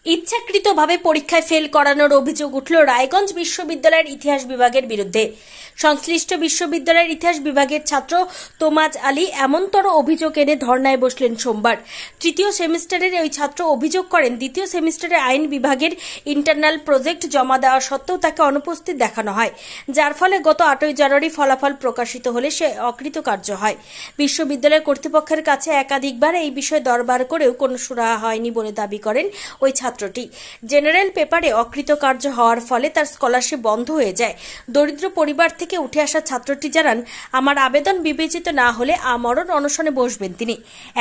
ইচ্ছাকৃতভাবে পরীক্ষায় ফেল করানোর অভিযোগ উঠল রায়গঞ্জ বিশ্ববিদ্যালয়ের ইতিহাস বিভাগের বিরুদ্ধে। সংশ্লিষ্ট বিশ্ববিদ্যালয়ের ইতিহাস বিভাগের ছাত্র তোমাজ আলী এমনতর অভিযোগ এনে ধর্নায় বসলেন সোমবার। তৃতীয় সেমিস্টারের ওই ছাত্র অভিযোগ করেন, দ্বিতীয় সেমিস্টারে আইন বিভাগের ইন্টারনাল প্রজেক্ট জমা দেওয়া সত্ত্বেও তাকে অনুপস্থিত দেখানো হয়, যার ফলে গত 8ই জানুয়ারি ফলাফল প্রকাশিত হলে সে অকৃতকার্য হয়। বিশ্ববিদ্যালয় কর্তৃপক্ষের কাছে একাধিকবার এই বিষয়ে দরবার করেও কোনো সুরাহা হয়নি বলে দাবি করেন ওই ছাত্রটি। জেনারেল পেপারে অকৃতকার্য হওয়ার ফলে তার স্কলারশিপ বন্ধ হয়ে যায়। দরিদ্র পরিবার থেকে উঠে আসা ছাত্রটি জানান, আমার আবেদন বিবেচিত না হলে আমরণ অনশনে বসবেন তিনি।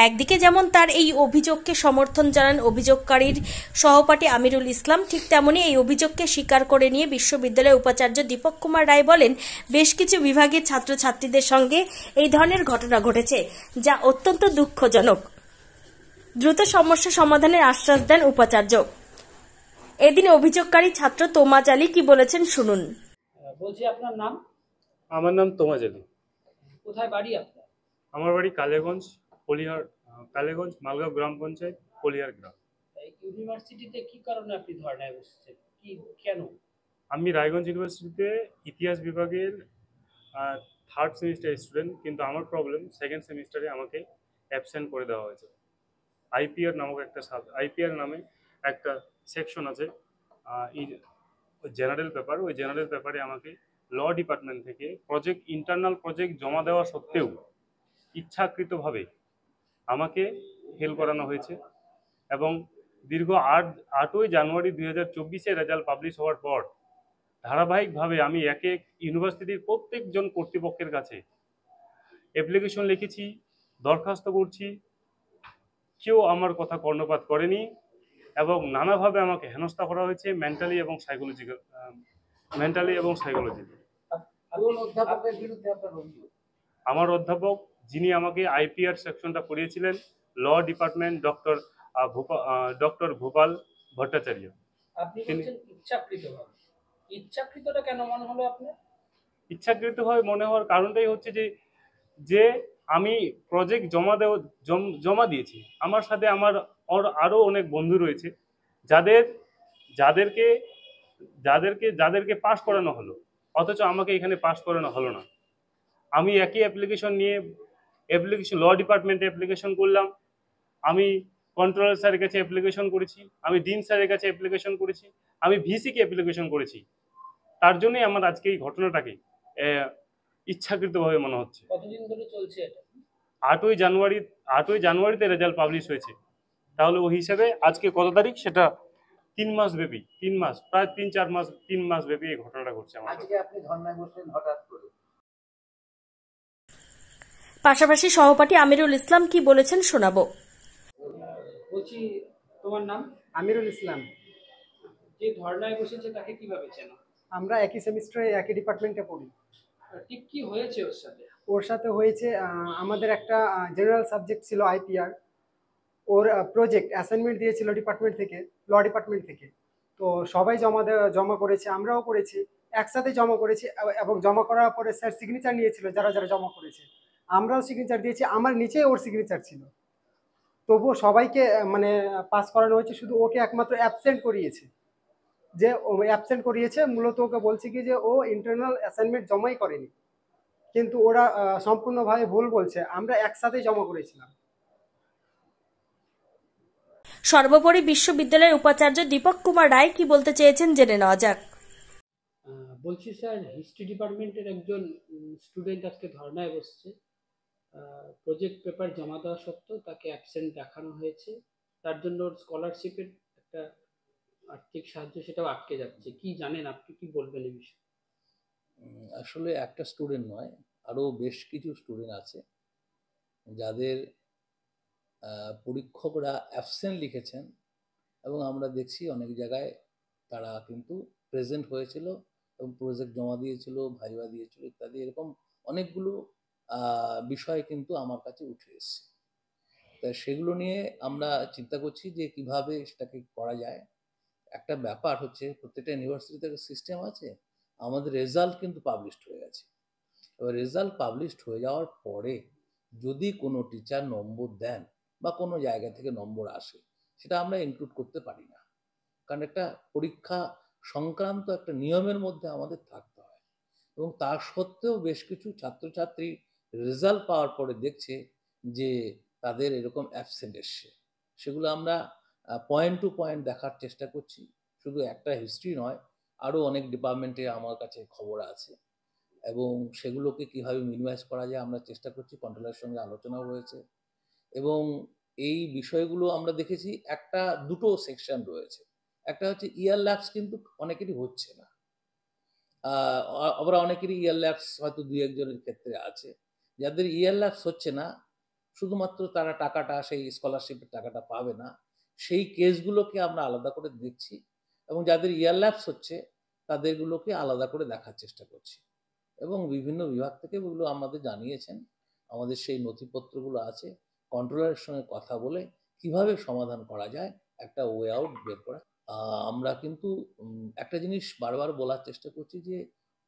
একদিকে যেমন তার এই অভিযোগকে সমর্থন জানান অভিযোগকারীর সহপাঠী আমিরুল ইসলাম, ঠিক তেমনি এই অভিযোগকে স্বীকার করে নিয়ে বিশ্ববিদ্যালয়ের উপাচার্য দীপক কুমার রায় বলেন, বেশ কিছু বিভাগের ছাত্রছাত্রীদের সঙ্গে এই ধরনের ঘটনা ঘটেছে, যা অত্যন্ত দুঃখজনক। দ্রুত সমস্যা সমাধানের আশ্বাস দেন উপাচার্য। এদিন অভিযোগকারী ছাত্র তোমাজ আলী কি বলেছেন শুনুন। বলছি, আপনার নাম? আমার নাম তোমাজ আলী। কোথায় বাড়ি আপনার? আমার বাড়ি কালীগঞ্জ, পলিহার, কালীগঞ্জ মালগাঁও গ্রাম পঞ্চায়েত, পলিহার গ্রাম। ইউনিভার্সিটিতে কি কারণে আপনি ধর্নায় বসেছেন, কি কেন? আমি রায়গঞ্জ ইউনিভার্সিটিতে ইতিহাস বিভাগের 3rd সেমিস্টার স্টুডেন্ট, কিন্তু আমার প্রবলেম 2nd সেমিস্টারে আমাকে অ্যাবসেন্ট করে দেওয়া হয়েছে। আইপিআর নামক আইপিআর নামে একটা সেকশন আছে জেনারেল পেপার, ওই জেনারেল পেপারে আমাকে ল ডিপার্টমেন্ট থেকে ইন্টারনাল প্রজেক্ট জমা দেওয়া সত্ত্বেও ইচ্ছাকৃতভাবে আমাকে ফেল করানো হয়েছে। এবং দীর্ঘ 8ই জানুয়ারি 2024 রেজাল্ট পাবলিশ হওয়ার পর ধারাবাহিকভাবে আমি এক ইউনিভার্সিটির প্রত্যেকজন কর্তৃপক্ষের কাছে অ্যাপ্লিকেশন লিখেছি, দরখাস্ত করছি, কেউ আমার কথা কর্ণপাত করেনি এবং নানাভাবে আমাকে হেনস্থা করা হয়েছে মেন্টালি এবং সাইকোলজিক্যাল। আমার অধ্যাপক, যিনি আমাকে আইপিআর সেকশনটা পড়িয়েছিলেন, law department doctor Bhupal Bhattacharya. ইচ্ছাকৃতটা কেন মনে হলো আপনার? ইচ্ছাকৃতভাবে মনে হওয়ার কারণটাই হচ্ছে যে আমি প্রজেক্ট জমা দিয়েছি। আমার সাথে আমার আরো অনেক বন্ধু রয়েছে যাদেরকে পাস করানো হলো, অথচ আমাকে এখানে পাস করানো হলো না। আমি একই অ্যাপ্লিকেশন নিয়ে ল ডিপার্টমেন্টে অ্যাপ্লিকেশন করলাম, আমি কন্ট্রোলার স্যারের কাছে অ্যাপ্লিকেশন করেছি, আমি ডিন স্যারের কাছে অ্যাপ্লিকেশন করেছি, আমি ভিসিকে অ্যাপ্লিকেশন করেছি। তার জন্যই আমার আজকে এই ঘটনাটাকে ইচ্ছাকৃতভাবে মনে হচ্ছে। কতদিন ধরে চলছে এটা? 8ই জানুয়ারিতে রেজাল্ট পাবলিশ হয়েছে। তাহলে ওই হিসাবে আজকে কত তারিখ, সেটা 3 মাস ব্যাপী, 3 মাস, প্রায় 3 মাস ব্যাপী এই ঘটনাটা ঘটছে আমার। আজকে আপনি ধর্নায় বসলেন হঠাৎ করে। পাশাপাশি সহপাঠী আমিরুল ইসলাম কি বলেছেন শোনাবো। বলছি, তোমার নাম? আমিরুল ইসলাম। যে ধর্নায় বসেছে তাকে কিভাবে চেনো? আমরা একই সেমিস্টারে একই ডিপার্টমেন্টে পড়ি। ঠিক কি হয়েছে ওর সাথে? ওর সাথে হয়েছে, আমাদের একটা জেনারেল সাবজেক্ট ছিল আইপিআর। ওর প্রজেক্ট অ্যাসাইনমেন্ট দিয়েছিল ডিপার্টমেন্ট থেকে, ল ডিপার্টমেন্ট থেকে। তো সবাই জমা করেছে, আমরাও করেছি, একসাথে জমা করেছি। এবং জমা করার পরে স্যার সিগনেচার নিয়েছিল যারা যারা জমা করেছে, আমরাও সিগনেচার দিয়েছি। আমার নিচে ওর সিগনেচার ছিল, তবুও সবাইকে মানে পাস করানো হয়েছে, শুধু ওকে একমাত্র অ্যাবসেন্ট করিয়েছে। যে ও অ্যাবসেন্ট করিয়েছে, মূলত ওকে বলছে কি যে ও ইন্টারনাল অ্যাসাইনমেন্ট জমাই করেনি, কিন্তু ওরা সম্পূর্ণভাবে ভুল বলছে, আমরা একসাথে জমা করেছিলাম। সর্বোপরি বিশ্ববিদ্যালয়ের উপাচার্য দীপক কুমার রায় কি বলতে চেয়েছেন জেনে নেওয়া যাক। বলছি স্যার, হিস্ট্রি ডিপার্টমেন্টের একজন স্টুডেন্ট আজকে ধর্নায় বসছে। প্রজেক্ট পেপার জমা দেওয়া সত্ত্বেও তাকে অ্যাবসেন্ট দেখানো হয়েছে। তার জন্য ওর স্কলারশিপের একটা আর্থিক সাহায্য সেটাও আটকে যাচ্ছে। কি জানেন আপনি, কি বলবেন এই বিষয়ে? আসলে একটা স্টুডেন্ট নয়, আরও বেশ কিছু স্টুডেন্ট আছে যাদের পরীক্ষকরা অ্যাবসেন্ট লিখেছেন এবং আমরা দেখছি অনেক জায়গায় তারা কিন্তু প্রেজেন্ট হয়েছিল এবং প্রজেক্ট জমা দিয়েছিল, ভাইভা দিয়েছিল ইত্যাদি, এরকম অনেকগুলো বিষয় কিন্তু আমার কাছে উঠে এসেছে। তাই সেগুলো নিয়ে আমরা চিন্তা করছি যে কিভাবে সেটাকে করা যায়। একটা ব্যাপার হচ্ছে, প্রত্যেকটা ইউনিভার্সিটিতে সিস্টেম আছে, আমাদের রেজাল্ট কিন্তু পাবলিশড হয়ে গেছে। এবার রেজাল্ট পাবলিশড হয়ে যাওয়ার পরে যদি কোনো টিচার নম্বর দেন বা কোনো জায়গা থেকে নম্বর আসে, সেটা আমরা ইনক্লুড করতে পারি না। কারণ একটা পরীক্ষা সংক্রান্ত একটা নিয়মের মধ্যে আমাদের থাকতে হয়, এবং তার সত্ত্বেও বেশ কিছু ছাত্রছাত্রী রেজাল্ট পাওয়ার পরে দেখছে যে তাদের এরকম অ্যাবসেন্ট এসছে। সেগুলো আমরা পয়েন্ট টু পয়েন্ট দেখার চেষ্টা করছি। শুধু একটা হিস্ট্রি নয়, আরও অনেক ডিপার্টমেন্টে আমার কাছে খবর আছে, এবং সেগুলোকে কীভাবে মিনিমাইজ করা যায় আমরা চেষ্টা করছি। কন্ট্রোলারের সঙ্গে আলোচনাও হয়েছে, এবং এই বিষয়গুলো আমরা দেখেছি দুটো সেকশন রয়েছে। একটা হচ্ছে ইয়ার ল্যাপস কিন্তু অনেকেরই হচ্ছে না, আবার অনেকেরই ইয়ার ল্যাপস হয়তো 2-1 জনের ক্ষেত্রে আছে। যাদের ইয়ার ল্যাপস হচ্ছে না, শুধুমাত্র তারা টাকাটা, সেই স্কলারশিপের টাকাটা পাবে না, সেই কেসগুলোকে আমরা আলাদা করে দেখছি, এবং যাদের ইয়ার ল্যাপস হচ্ছে তাদেরগুলোকে আলাদা করে দেখার চেষ্টা করছি। এবং বিভিন্ন বিভাগ থেকে ওগুলো আমাদের জানিয়েছেন, আমাদের সেই নথিপত্রগুলো আছে। কন্ট্রোলারের সঙ্গে কথা বলে কিভাবে সমাধান করা যায় একটা ওয়ে আউট বের করা। আমরা কিন্তু একটা জিনিস বারবার বলার চেষ্টা করছি যে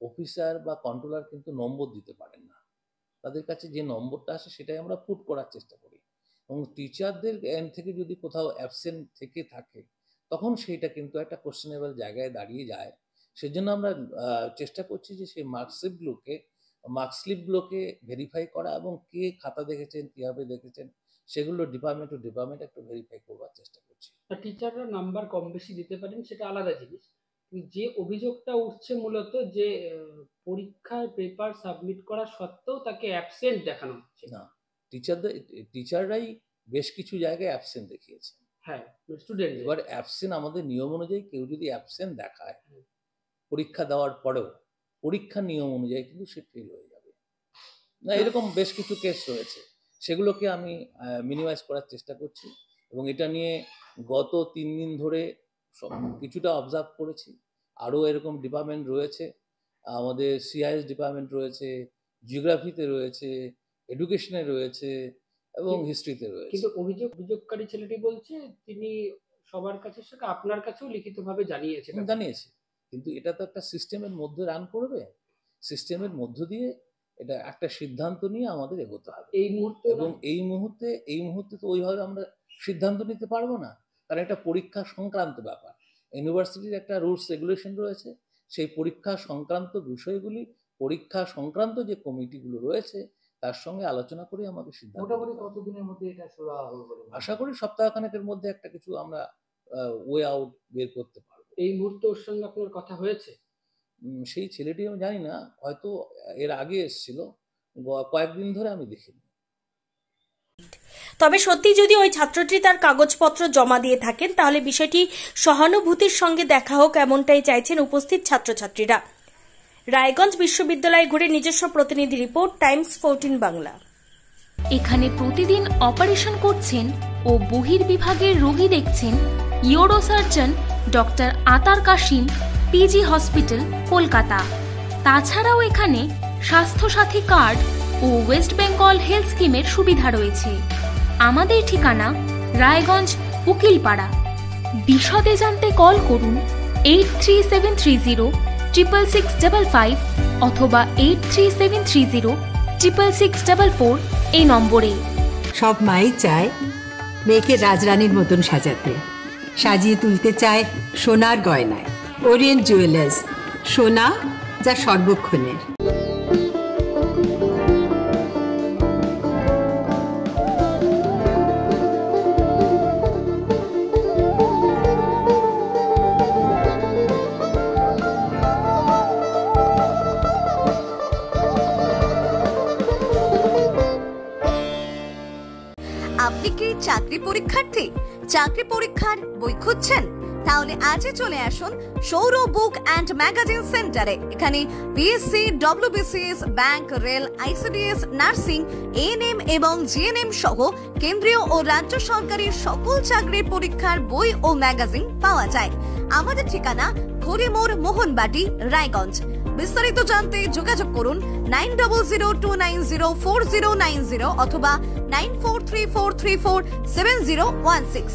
অফিসার বা কন্ট্রোলার কিন্তু নম্বর দিতে পারেন না, তাদের কাছে যে নম্বরটা আসে সেটাই আমরা পুট করার চেষ্টা করি। এবং টিচারদের এন্ড থেকে যদি কোথাও অ্যাবসেন্ট থেকে থাকে তখন সেইটা কিন্তু একটা কোশ্চেনেবল জায়গায় দাঁড়িয়ে যায়। সেজন্য আমরা চেষ্টা করছি যে সেই মার্কস্লিপগুলোকে ভেরিফাই করা, এবং কে খাতা দেখেছেন, কীভাবে দেখেছেন, সেগুলো ডিপার্টমেন্ট টু ডিপার্টমেন্ট একটু ভেরিফাই করবার চেষ্টা করছি। টিচাররা নাম্বার কম বেশি দিতে পারেন, সেটা আলাদা জিনিস। যে অভিযোগটা উঠছে মূলত যে পরীক্ষার পেপার সাবমিট করা সত্ত্বেও তাকে অ্যাবসেন্ট দেখানো হচ্ছে। না, টিচাররাই বেশ কিছু জায়গায় অ্যাবসেন্ট দেখিয়েছে। হ্যাঁ, স্টুডেন্ট। এবার অ্যাবসেন্ট আমাদের নিয়ম অনুযায়ী কেউ যদি অ্যাবসেন্ট দেখায় পরীক্ষা দেওয়ার পরেও, পরীক্ষার নিয়ম অনুযায়ী কিন্তু সে ফেল হয়ে যাবে না। এরকম বেশ কিছু কেস রয়েছে, সেগুলোকে আমি মিনিমাইজ করার চেষ্টা করছি, এবং এটা নিয়ে গত 3 দিন ধরে কিছুটা অবজার্ভ করেছি। আরও এরকম ডিপার্টমেন্ট রয়েছে, আমাদের সিআইএস ডিপার্টমেন্ট রয়েছে, জিওগ্রাফিতে রয়েছে, এডুকেশনে রয়েছে, এবং হিস্ট্রিতে রয়েছে। কিন্তু অভিযোগকারী ছেলেটি বলছে তিনি সবার কাছে আপনার কাছেও লিখিতভাবে জানিয়েছে। কিন্তু এটা তো একটা সিস্টেমের মধ্যে রান করবে, সিস্টেমের মধ্য দিয়ে এটা একটা সিদ্ধান্ত নিয়ে আমাদের এগোতে হবে এই মুহূর্তে। এবং এই মুহূর্তে তো ওইভাবে আমরা সিদ্ধান্ত নিতে পারবো না, কারণ একটা পরীক্ষা সংক্রান্ত ব্যাপার। ইউনিভার্সিটির একটা রুলস রেগুলেশন রয়েছে, সেই পরীক্ষা সংক্রান্ত বিষয়গুলি, পরীক্ষা সংক্রান্ত যে কমিটিগুলো রয়েছে তার সঙ্গে আলোচনা করে আমাকে সিদ্ধান্ত। মোটামুটি কতদিনের মধ্যে এটা শুরু হবে বলে আশা করি সপ্তাহখানেকের মধ্যে একটা কিছু আমরা ওয়ে আউট বের করতে পারবো। এই মুহূর্তে ওর সঙ্গে আপনার কথা হয়েছে? সেই ছেলেটি আমি জানি না, হয়তো এর আগে এসেছিল, কয়েকদিন ধরে আমি দেখিনি। তবে সত্যি যদি ওই ছাত্রটি তার কাগজপত্র জমা দিয়ে থাকেন তাহলে বিষয়টি সহানুভূতির সঙ্গে দেখা হোক, এমনটাই চাইছেন উপস্থিত ছাত্রছাত্রীরা। রায়গঞ্জ বিশ্ববিদ্যালয়ে ঘুরে নিজস্ব প্রতিনিধি রিপোর্ট, টাইমস 14 বাংলা। এখানে প্রতিদিন অপারেশন করছেন ও বহির্বিভাগের রোগী দেখছেন ইউরোসার্জন ডক্টর আতার কাশিম, পিজি হসপিটাল, কলকাতা। তাছাড়াও এখানে স্বাস্থ্যসাথী কার্ড ও ওয়েস্ট বেঙ্গল হেলথ স্কিমের সুবিধা রয়েছে। আমাদের ঠিকানা রায়গঞ্জ উকিলপাড়া। বিশদে জানতে কল করুন 8373066655 অথবা 8373066644 এই নম্বরে। সব মাই চায় মেয়েকে রাজরানীর মতন সাজাতে, সাজিয়ে তুলতে চায় সোনার গয়নায়। ওরিয়েন্ট জুয়েলার্স, সোনা যা সর্বক্ষণের। আপনি কি চাকরি পরীক্ষার্থী? চাকরি পরীক্ষার বই খুঁজছেন? তাহলে আজই চলে আসুন সৌরভ বুক অ্যান্ড ম্যাগাজিন সেন্টারে। এখানে BSc, WBCS, bank, rail, ICDS, nursing, ANM এবং জিএনএম সহ কেন্দ্রীয় ও রাজ্য সরকারের সকল চাকরির পরীক্ষার বই ও ম্যাগাজিন পাওয়া যায়। আমাদের ঠিকানা ঘড়িমোড়, মোহনবাটি, রায়গঞ্জ। বিস্তারিত জানতে যোগাযোগ করুন 9002904090 অথবা 9434347016।